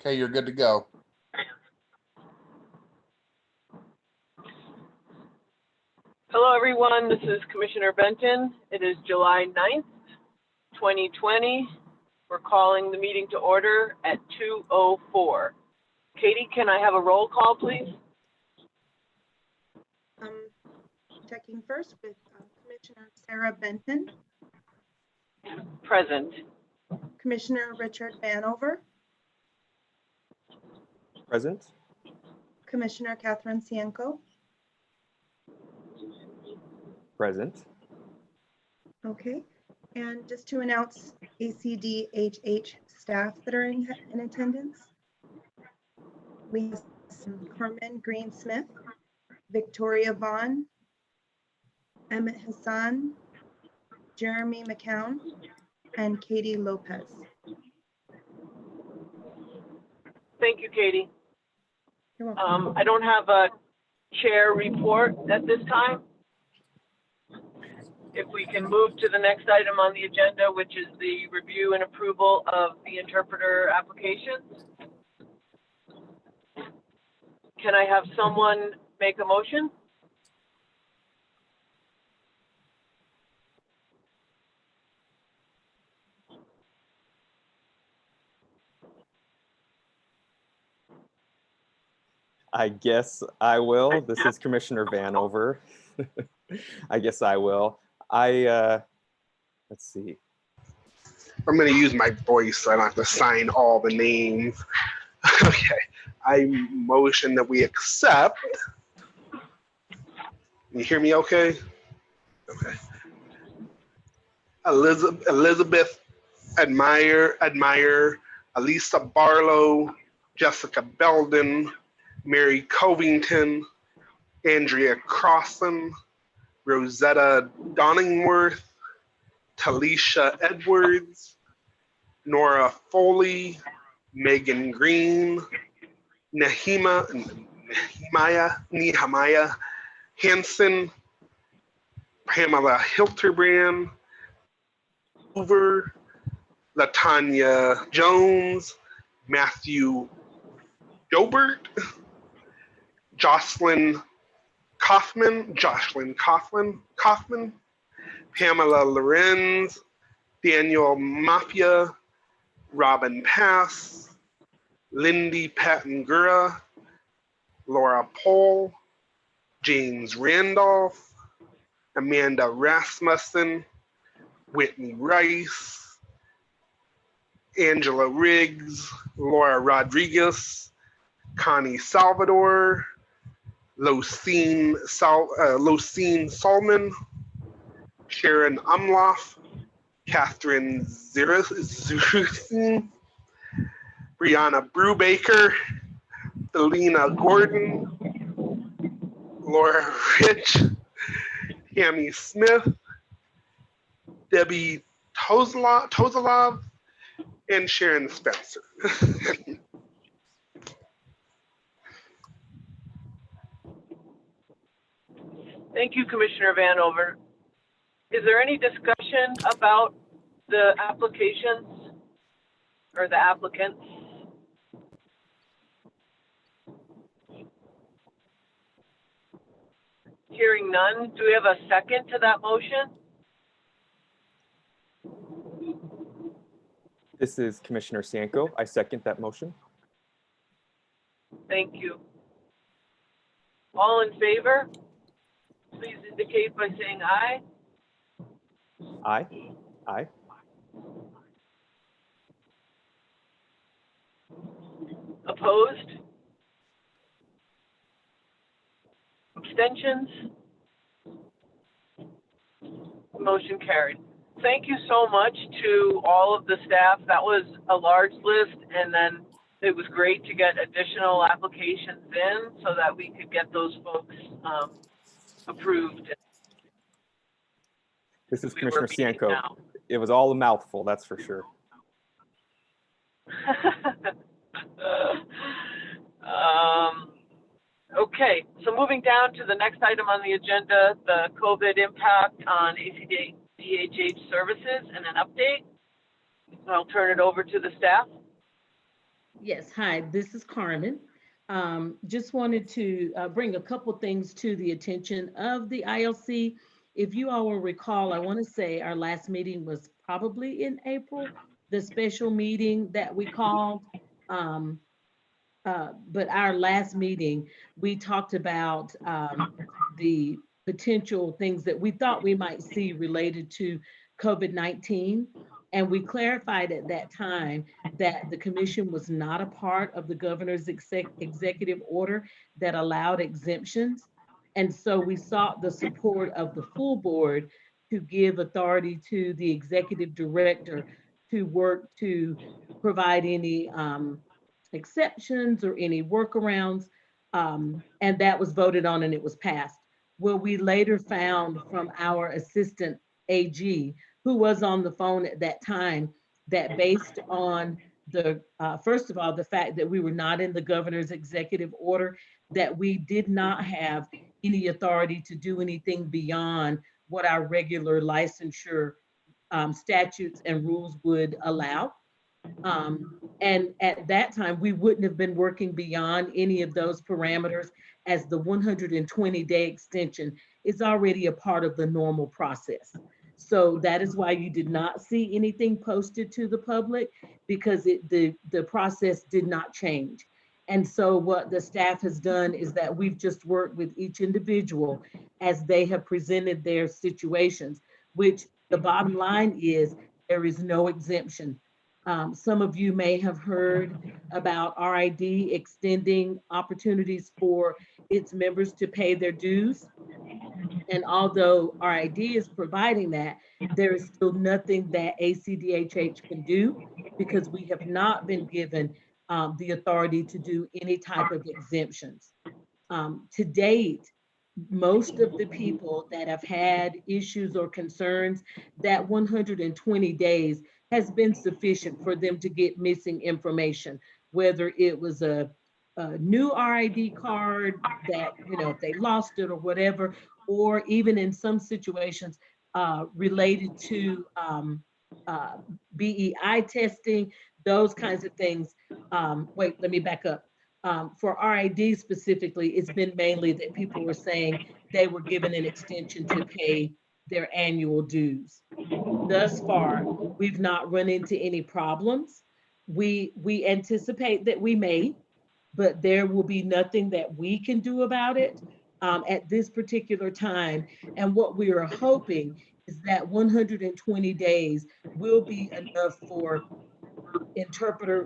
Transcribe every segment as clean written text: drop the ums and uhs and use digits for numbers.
Okay, you're good to go. Hello, everyone. This is Commissioner Benton. It is July 9th, 2020. We're calling the meeting to order at 2:04. Katie, can I have a roll call, please? Checking first with Commissioner Sarah Benton, Present. Commissioner Richard Vanover, Present. Commissioner Catherine Cienko. Present. Okay, and just to announce ACDHH staff that are in attendance. We have Carmen Green Smith, Victoria Vaughn, Emmett Hassan, Jeremy McCown, and Katie Lopez. Thank you, Katie. You're welcome. I don't have a chair report at this time. If we can move to the next item on the agenda, which is the review and approval of the interpreter applications. Can I have someone make a motion? I guess I will. This is Commissioner Vanover. I guess I will. Let's see. I'm going to use my voice so I don't have to sign all the names. Okay. I motion that we accept. You hear me okay? Okay. Elizabeth Admire, Elisa Barlow, Jessica Belden, Mary Covington, Andrea Crossan, Rosetta Donningworth, Talisha Edwards, Nora Foley, Megan Green, Nehemiah Hansen, Pamela Hilterbrand, Hoover, Latanya Jones, Matthew Dobert, Jocelyn Kaufman, Pamela Lorenz, Daniel Mafia, Robin Pass, Lindy Patangura, Laura Pohl, James Randolph, Amanda Rasmussen, Whitney Rice, Angela Riggs, Laura Rodriguez, Connie Salvador, Losine Solman, Sharon Umloff, Catherine Zeruthin, Brianna Brubaker, Elena Gordon, Laura Rich, Tammy Smith, Debbie Tozalov, and Sharon Spencer. Thank you, Commissioner Vanover. Is there any discussion about the applications or the applicants? Hearing none, do we have a second to that motion? This is Commissioner Cienko. I second that motion. Thank you. All in favor? Please indicate by saying aye. Aye. Aye. Opposed? Abstentions? Motion carried. Thank you so much to all of the staff. That was a large list, and then it was great to get additional applications in so that we could get those folks approved. This is Commissioner Cienko. It was all a mouthful, that's for sure. Okay, so moving down to the next item on the agenda, the COVID impact on ACDHH services and an update. I'll turn it over to the staff. Yes, hi, this is Carmen. Just wanted to bring a couple things to the attention of the ILC. If you all will recall, I want to say our last meeting was probably in April, the special meeting that we called. Um, but our last meeting, we talked about the potential things that we thought we might see related to COVID-19. And we clarified at that time that the commission was not a part of the governor's executive order that allowed exemptions. And so we sought the support of the full board to give authority to the executive director to work to provide any exceptions or any workarounds. And that was voted on and it was passed. Well, we later found from our assistant AG, who was on the phone at that time, that based on the, first of all, the fact that we were not in the governor's executive order, that we did not have any authority to do anything beyond what our regular licensure statutes and rules would allow. And at that time, we wouldn't have been working beyond any of those parameters, as the 120-day extension is already a part of the normal process. So that is why you did not see anything posted to the public, because the process did not change. And so what the staff has done is that we've just worked with each individual as they have presented their situations, which the bottom line is there is no exemption. Some of you may have heard about RID extending opportunities for its members to pay their dues. And although RID is providing that, there is still nothing that ACDHH can do, because we have not been given the authority to do any type of exemptions. To date, most of the people that have had issues or concerns, that 120 days has been sufficient for them to get missing information, whether it was a new RID card that, if they lost it or whatever, or even in some situations related to BEI testing, those kinds of things. Wait, let me back up. For RID specifically, it's been mainly that people were saying they were given an extension to pay their annual dues. Thus far, we've not run into any problems. We anticipate that we may, but there will be nothing that we can do about it at this particular time. And what we are hoping is that 120 days will be enough for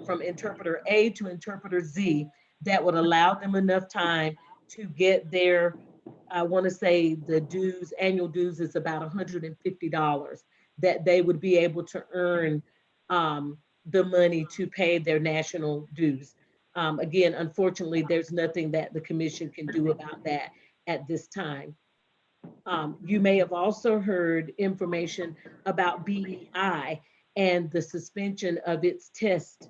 from interpreter A to interpreter Z, that would allow them enough time to get their, I want to say the dues, annual dues is about $150, that they would be able to earn the money to pay their national dues. Again, unfortunately, there's nothing that the commission can do about that at this time. You may have also heard information about BEI and the suspension of its test.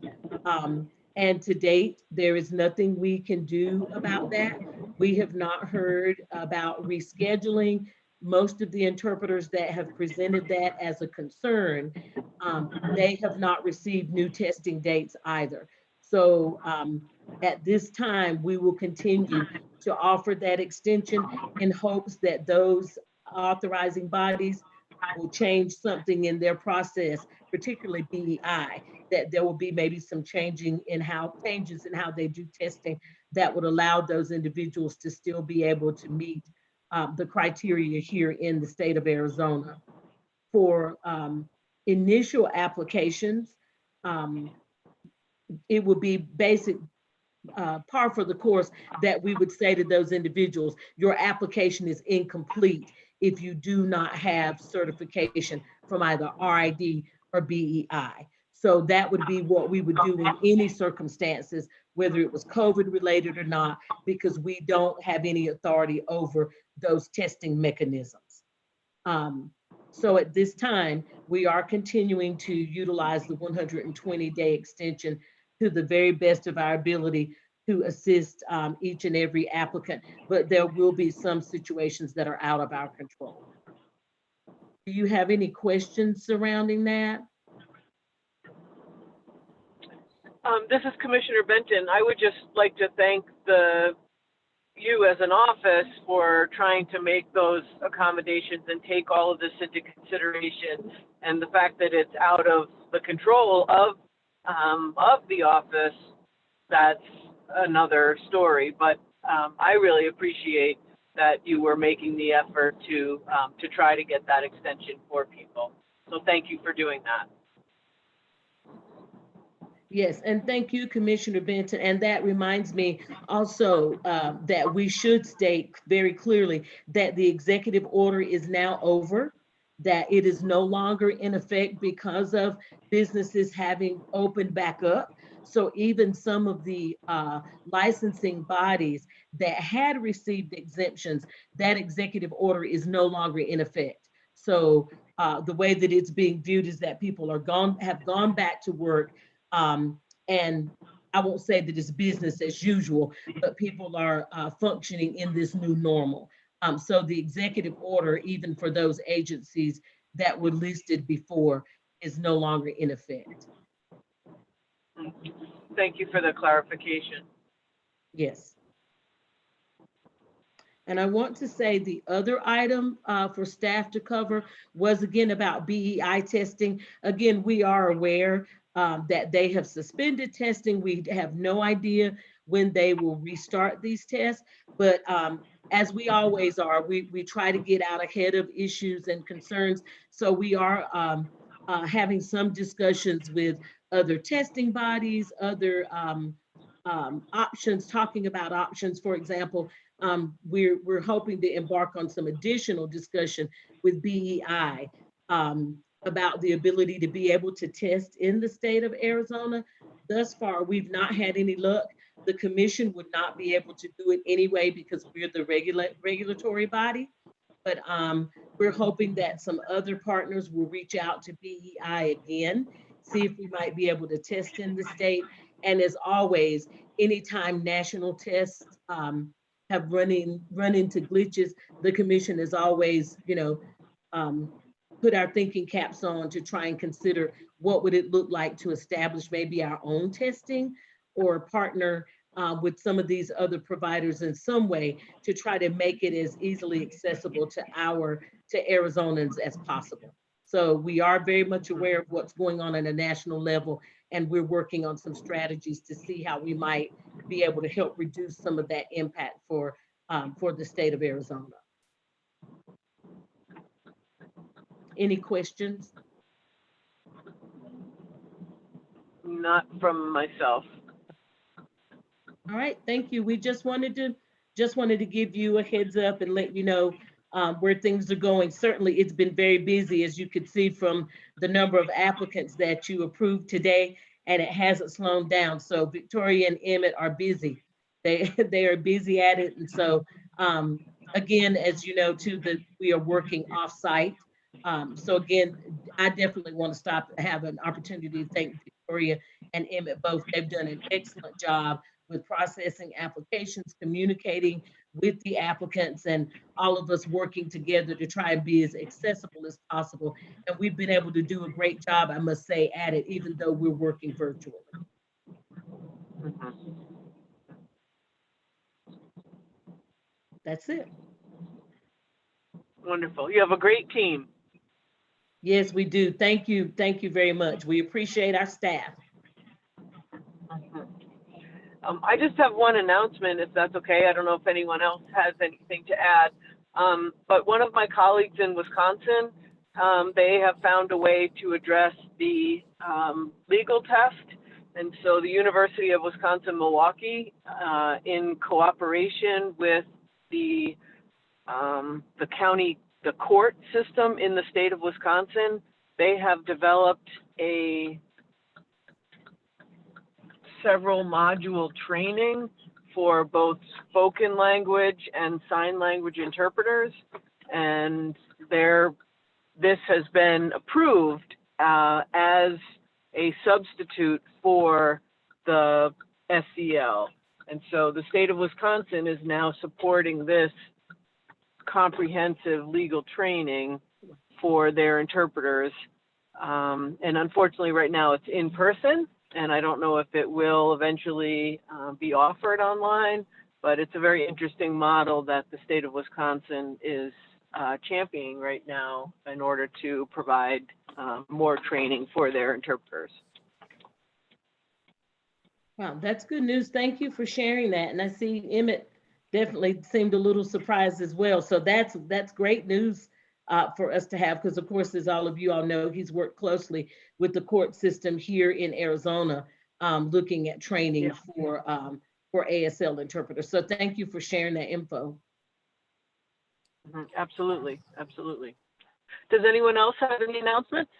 And to date, there is nothing we can do about that. We have not heard about rescheduling. Most of the interpreters that have presented that as a concern, they have not received new testing dates either. So at this time, we will continue to offer that extension in hopes that those authorizing bodies will change something in their process, particularly BEI, that there will be maybe some changes in how they do testing that would allow those individuals to still be able to meet the criteria here in the state of Arizona. For initial applications, it would be basic par for the course that we would say to those individuals, your application is incomplete if you do not have certification from either RID or BEI. So that would be what we would do in any circumstances, whether it was COVID related or not, because we don't have any authority over those testing mechanisms. So at this time, we are continuing to utilize the 120-day extension to the very best of our ability to assist each and every applicant, but there will be some situations that are out of our control. Do you have any questions surrounding that? This is Commissioner Benton. I would just like to thank you as an office for trying to make those accommodations and take all of this into consideration. And the fact that it's out of the control of the office, that's another story. But I really appreciate that you were making the effort to try to get that extension for people. So thank you for doing that. Yes, and thank you, Commissioner Benton. And that reminds me also that we should state very clearly that the executive order is now over, that it is no longer in effect because of businesses having opened back up. So even some of the licensing bodies that had received exemptions, that executive order is no longer in effect. So the way that it's being viewed is that people have gone back to work. And I won't say that it's business as usual, but people are functioning in this new normal. So the executive order, even for those agencies that were listed before, is no longer in effect. Thank you for the clarification. Yes. And I want to say the other item for staff to cover was again about BEI testing. Again, we are aware that they have suspended testing. We have no idea when they will restart these tests, but as we always are, we try to get out ahead of issues and concerns. So we are having some discussions with other testing bodies, other options, talking about options. For example, we're hoping to embark on some additional discussion with BEI about the ability to be able to test in the state of Arizona. Thus far, we've not had any luck. The commission would not be able to do it anyway because we're the regulatory body. But we're hoping that some other partners will reach out to BEI again, see if we might be able to test in the state. And as always, anytime national tests have run into glitches, the commission has always, put our thinking caps on to try and consider what would it look like to establish maybe our own testing or partner with some of these other providers in some way to try to make it as easily accessible to Arizonans as possible. So we are very much aware of what's going on at a national level, and we're working on some strategies to see how we might be able to help reduce some of that impact for the state of Arizona. Any questions? Not from myself. All right, thank you. We just wanted to give you a heads up and let you know where things are going. Certainly, it's been very busy, as you could see from the number of applicants that you approved today, and it hasn't slowed down. So Victoria and Emmett are busy. They are busy at it, and so again, as you know, too, that we are working off-site. So again, I definitely want to have an opportunity to thank Victoria and Emmett both. They've done an excellent job with processing applications, communicating with the applicants, and all of us working together to try and be as accessible as possible. And we've been able to do a great job, I must say, at it, even though we're working virtually. That's it. Wonderful. You have a great team. Yes, we do. Thank you. Thank you very much. We appreciate our staff. I just have one announcement, if that's okay. I don't know if anyone else has anything to add. But one of my colleagues in Wisconsin, they have found a way to address the legal test. And so the University of Wisconsin-Milwaukee, in cooperation with the court system in the state of Wisconsin, they have developed several module training for both spoken language and sign language interpreters. And this has been approved as a substitute for the SEL. And so the state of Wisconsin is now supporting this comprehensive legal training for their interpreters. And unfortunately, right now it's in person. And I don't know if it will eventually be offered online, but it's a very interesting model that the state of Wisconsin is championing right now in order to provide more training for their interpreters. Wow, that's good news. Thank you for sharing that. And I see Emmett definitely seemed a little surprised as well. So that's great news for us to have, because of course, as all of you all know, he's worked closely with the court system here in Arizona, looking at training for ASL interpreters. So thank you for sharing that info. Absolutely, absolutely. Does anyone else have any announcements?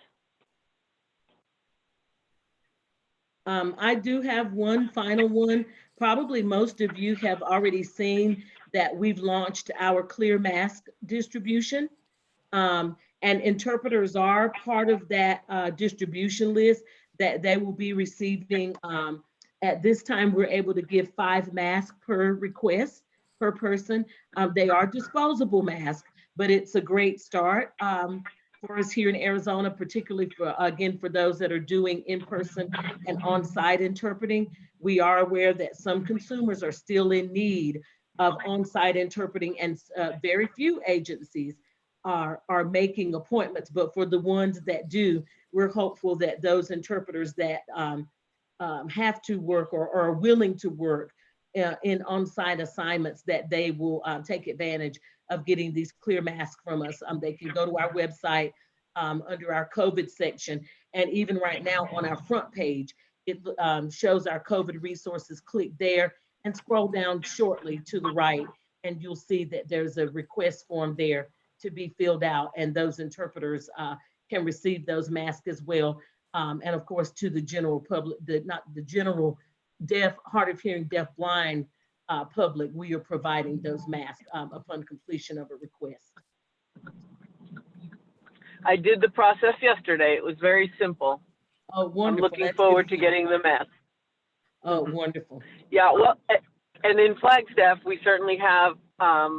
I do have one final one. Probably most of you have already seen that we've launched our clear mask distribution. And interpreters are part of that distribution list that they will be receiving. At this time, we're able to give 5 masks per request per person. They are disposable masks, but it's a great start for us here in Arizona, particularly for, again, for those that are doing in-person and on-site interpreting. We are aware that some consumers are still in need of on-site interpreting, and very few agencies are making appointments, but for the ones that do, we're hopeful that those interpreters that have to work or are willing to work in on-site assignments, that they will take advantage of getting these clear masks from us. They can go to our website under our COVID section, and even right now on our front page, it shows our COVID resources. Click there and scroll down shortly to the right, and you'll see that there's a request form there to be filled out, and those interpreters can receive those masks as well. And of course, to the general public, not the general deaf, hard of hearing, deaf, blind public, we are providing those masks upon completion of a request. I did the process yesterday. It was very simple. Oh, wonderful. I'm looking That's forward good to getting the mask. Oh, wonderful. Yeah, well, and in Flagstaff, we certainly have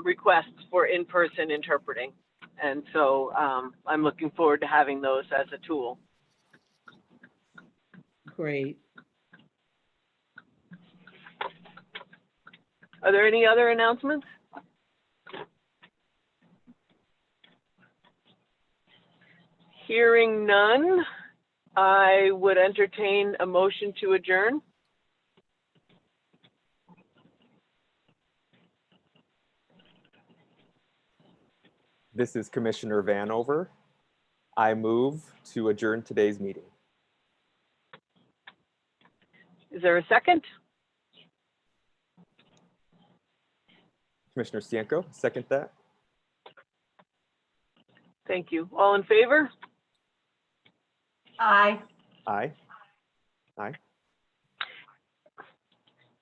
requests for in-person interpreting. And so I'm looking forward to having those as a tool. Great. Are there any other announcements? Hearing none, I would entertain a motion to adjourn. This is Commissioner Vanover. I move to adjourn today's meeting. Is there a second? Commissioner Stanko, second that. Thank you. All in favor? Aye. Aye. Aye.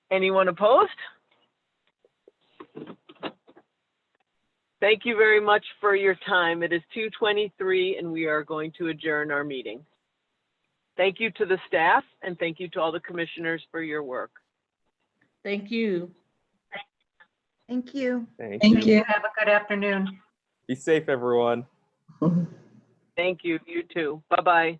Anyone opposed? Thank you very much for your time. It is 2:23 and we are going to adjourn our meeting. Thank you to the staff and thank you to all the commissioners for your work. Thank you. Thank you. Thank you. Have a good afternoon. Be safe, everyone. Thank you. You too. Bye-bye.